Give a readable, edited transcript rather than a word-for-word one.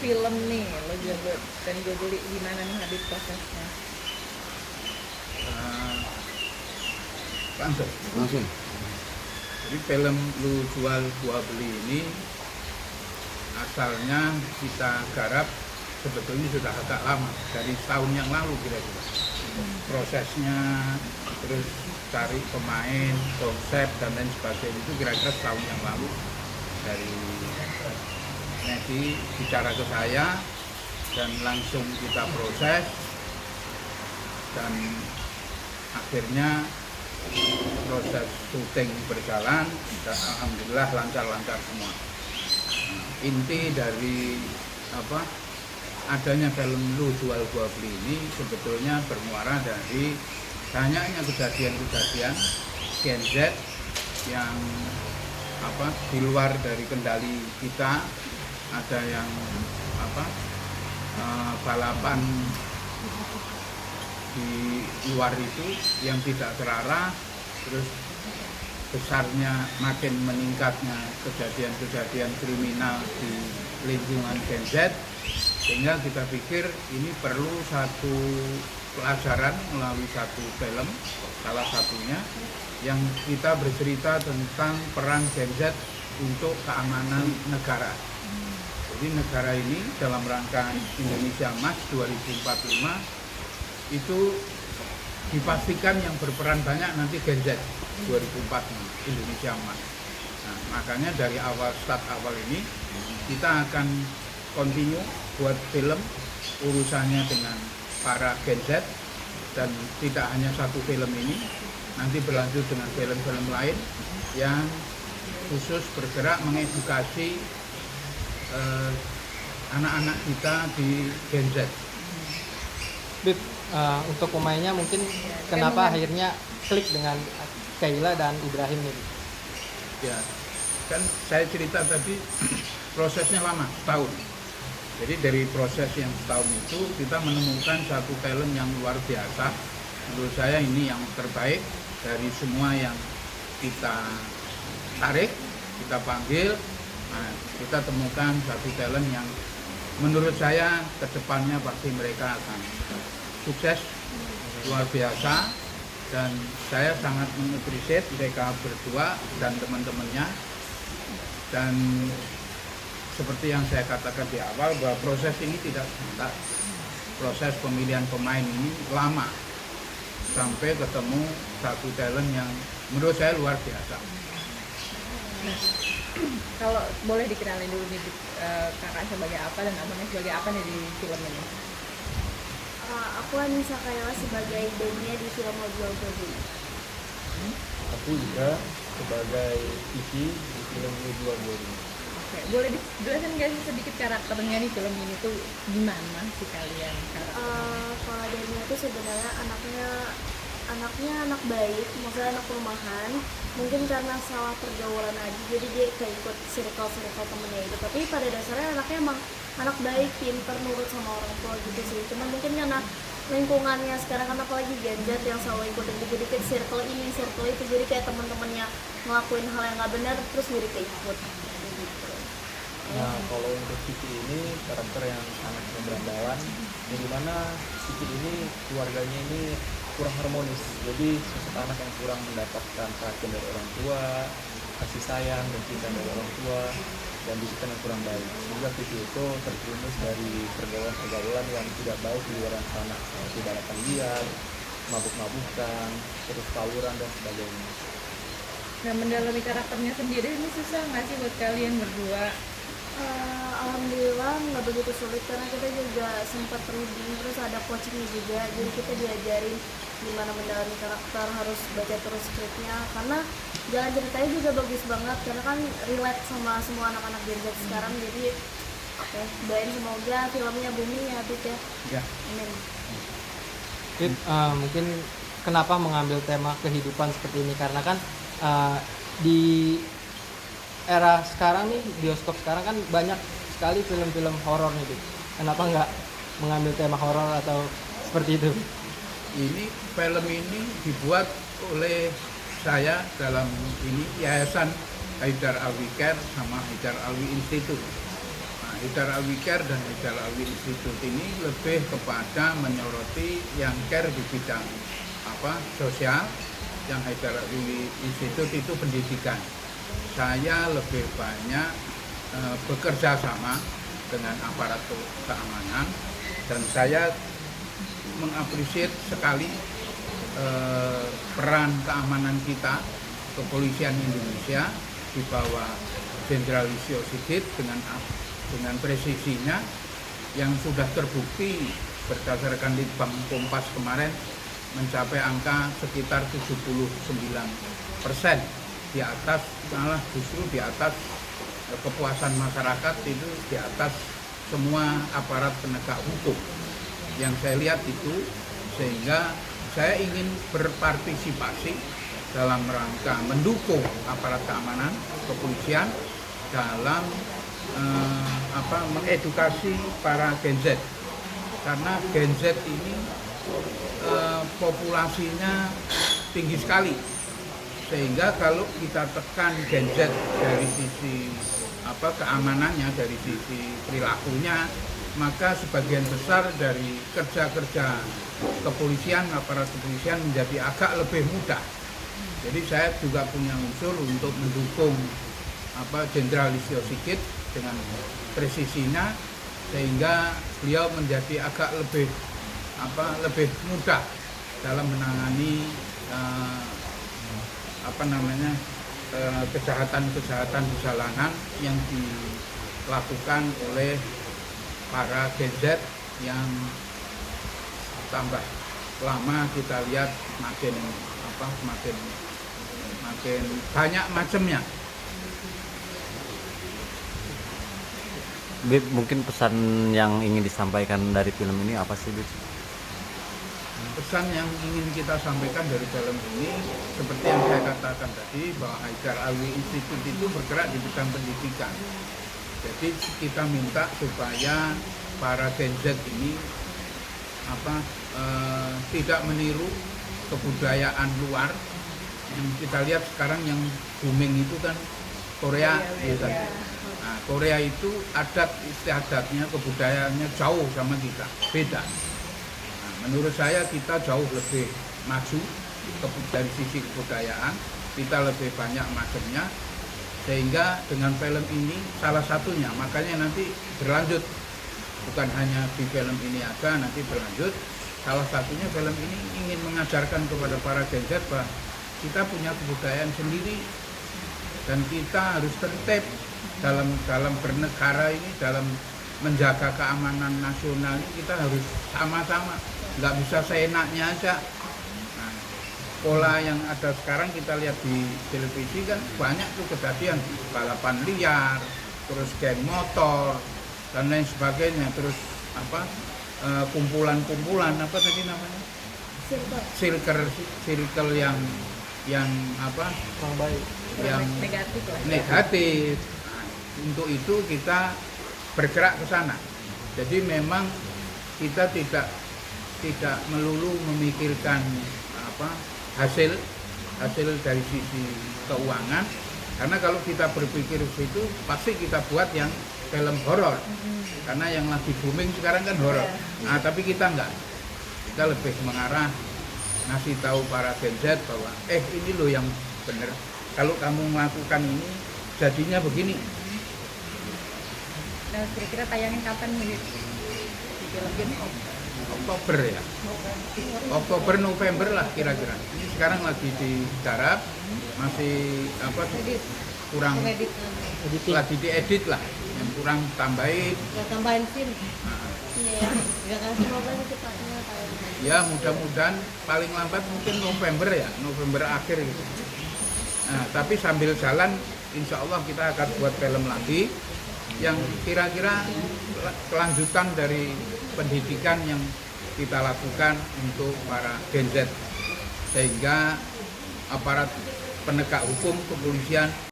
film nih lo juga dan gue beli, gimana nih Habib prosesnya? Langsung. Jadi film Lu Jual Gua Beli ini asalnya kita garap sebetulnya sudah agak lama, dari tahun yang lalu kira-kira. Prosesnya, terus cari pemain, konsep dan lain sebagainya itu kira-kira setahun yang lalu. Dari Nedi bicara ke saya dan langsung kita proses dan akhirnya proses syuting berjalan dan alhamdulillah lancar-lancar semua. Inti dari adanya film Lu Jual Gua Beli ini sebetulnya bermuara dari banyaknya kejadian-kejadian Gen Z yang di luar dari kendali kita. Ada yang balapan di luar itu yang tidak terarah, terus besarnya makin meningkatnya kejadian-kejadian kriminal di lingkungan Gen Z, sehingga kita pikir ini perlu satu pelajaran melalui satu film, salah satunya yang kita bercerita tentang peran Gen Z untuk keamanan negara. Jadi negara ini dalam rangka Indonesia Emas 2045 itu dipastikan yang berperan banyak nanti Gen Z 2045 Indonesia Emas. Nah, makanya dari start awal ini kita akan continue buat film urusannya dengan para Gen Z, dan tidak hanya satu film ini, nanti berlanjut dengan film-film lain yang khusus bergerak mengedukasi anak-anak kita di Gen Z. Bib, untuk pemainnya mungkin kenapa akhirnya klik dengan Kaila dan Ibrahim ini? Ya, kan saya cerita tadi prosesnya lama, setahun. Jadi dari proses yang setahun itu kita menemukan satu film yang luar biasa. Menurut saya ini yang terbaik dari semua yang kita tarik, kita panggil. Nah, kita temukan satu talent yang menurut saya kedepannya pasti mereka akan sukses luar biasa, dan saya sangat mengapresiasi mereka berdua dan teman-temannya. Dan seperti yang saya katakan di awal bahwa proses ini tidak sebentar, proses pemilihan pemain ini lama sampai ketemu satu talent yang menurut saya luar biasa. Nah, kalau boleh dikenalin dulu nih kakak sebagai apa dan abangnya sebagai apa nih di film ini? Aku Anissa Kaila sebagai Denya di film Lu Jual Gua Beli. Aku juga sebagai Kiki di film Lu Jual Gua Beli. Oke, boleh dijelasin nggak sih sedikit karakternya di film ini tuh gimana sih kalian karakternya? Kalau Denya itu sebenarnya anaknya anak baik, maksudnya anak rumahan. Mungkin karena salah pergaulan aja, jadi dia keikut circle temennya itu. Tapi pada dasarnya anaknya emang anak baik, pinter, nurut sama orang tua gitu sih. Cuman mungkin karena lingkungannya sekarang kan apalagi Gen Z yang selalu ikutin gitu, jadi kayak circle ini, circle itu, jadi kayak teman-temannya ngelakuin hal yang nggak benar, terus jadi keikut gitu. Nah, kalau untuk Kiki ini karakter yang sangat berandalan, yang dimana Kiki ini keluarganya ini kurang harmonis. Jadi sosok anak yang kurang mendapatkan perhatian dari orang tua, kasih sayang dan cinta dari orang tua, dan didikan yang kurang baik. Sehingga Kiki itu terjerumus dari pergaulan yang tidak baik di luar sana, seperti balapan liar, mabuk-mabukan, terus tawuran dan sebagainya. Nah, mendalami karakternya sendiri ini susah nggak sih buat kalian berdua? Alhamdulillah nggak begitu sulit, karena kita juga sempat reading, terus ada coachingnya juga, jadi kita diajarin gimana mendalami karakter, harus baca terus skripnya, karena jalan ceritanya juga bagus banget, karena kan relate sama semua anak-anak Gen Z sekarang. Jadi doain semoga filmnya booming ya Bib ya. Ya. Amin. Bib, mungkin kenapa mengambil tema kehidupan seperti ini? Karena kan di era sekarang nih, bioskop sekarang kan banyak sekali film-film horor nih, Bib. Kenapa nggak mengambil tema horor atau seperti itu? Ini film ini dibuat oleh saya dalam ini Yayasan Haidar Alwi Care sama Haidar Alwi Institute. Nah, Haidar Alwi Care dan Haidar Alwi Institute ini lebih kepada menyoroti yang care di bidang sosial, yang Haidar Alwi Institute itu pendidikan. Saya lebih banyak bekerja sama dengan aparatur keamanan, dan saya mengapresiasi sekali peran keamanan kita, kepolisian Indonesia di bawah Jenderal Listio Sigit dengan presisinya yang sudah terbukti berdasarkan Litbang Kompas kemarin mencapai angka sekitar 79%, di atas, malah justru di atas kepuasan masyarakat, itu di atas semua aparat penegak hukum yang saya lihat itu. Sehingga saya ingin berpartisipasi dalam rangka mendukung aparat keamanan kepolisian dalam mengedukasi para Gen Z, karena Gen Z ini populasinya tinggi sekali, sehingga kalau kita tekan Gen Z dari sisi keamanannya, dari sisi perilakunya, maka sebagian besar dari kerja-kerja kepolisian, aparat kepolisian menjadi agak lebih mudah. Jadi saya juga punya unsur untuk mendukung Jenderal Listio Sigit dengan presisinya, sehingga beliau menjadi agak lebih mudah dalam menangani kejahatan-kejahatan di jalanan yang dilakukan oleh para Gen Z yang tambah lama kita lihat makin banyak macamnya. Bib, mungkin pesan yang ingin disampaikan dari film ini apa sih, Bib? Pesan yang ingin kita sampaikan dari film ini, seperti yang saya katakan tadi, bahwa Haidar Alwi Institute itu bergerak di bidang pendidikan. Jadi kita minta supaya para Gen Z ini tidak meniru kebudayaan luar. Yang kita lihat sekarang yang booming itu kan Korea, gitu. Nah, Korea itu adat istiadatnya, kebudayaannya jauh sama kita, beda. Nah, menurut saya kita jauh lebih maju dari sisi kebudayaan, kita lebih banyak macamnya, sehingga dengan film ini salah satunya, makanya nanti berlanjut, bukan hanya di film ini aja, nanti berlanjut. Salah satunya film ini ingin mengajarkan kepada para Gen Z bahwa kita punya kebudayaan sendiri dan kita harus tertib dalam bernegara ini, dalam menjaga keamanan nasional ini kita harus sama-sama, nggak bisa seenaknya aja. Nah, pola yang ada sekarang kita lihat di televisi kan banyak tuh kejadian balapan liar, terus geng motor dan lain sebagainya, terus kumpulan-kumpulan apa tadi namanya, circle yang kurang baik. yang Negatif lah. negatif. Nah, untuk itu kita bergerak ke sana. Jadi memang kita tidak melulu memikirkan hasil dari sisi keuangan, karena kalau kita berpikir situ pasti kita buat yang film horor, karena yang lagi booming sekarang kan horor. Nah, tapi kita enggak, kita lebih mengarah ngasih tahu para Gen Z bahwa ini loh yang benar, kalau kamu melakukan ini jadinya begini. Nah, kira-kira tayangin kapan nih di film ini? Oktober ya, Oktober November lah kira-kira. Ini sekarang lagi digarap, masih kurang, lagi diedit lah, yang kurang tambahin. Ya tambahin scene. Nah, Iya ya. Ya semoga secepatnya tayang. ya mudah-mudahan paling lambat mungkin November ya, November akhir gitu. Nah, tapi sambil jalan insya Allah kita akan buat film lagi yang kira-kira kelanjutan dari pendidikan yang kita lakukan untuk para Gen Z, sehingga aparat penegak hukum, kepolisian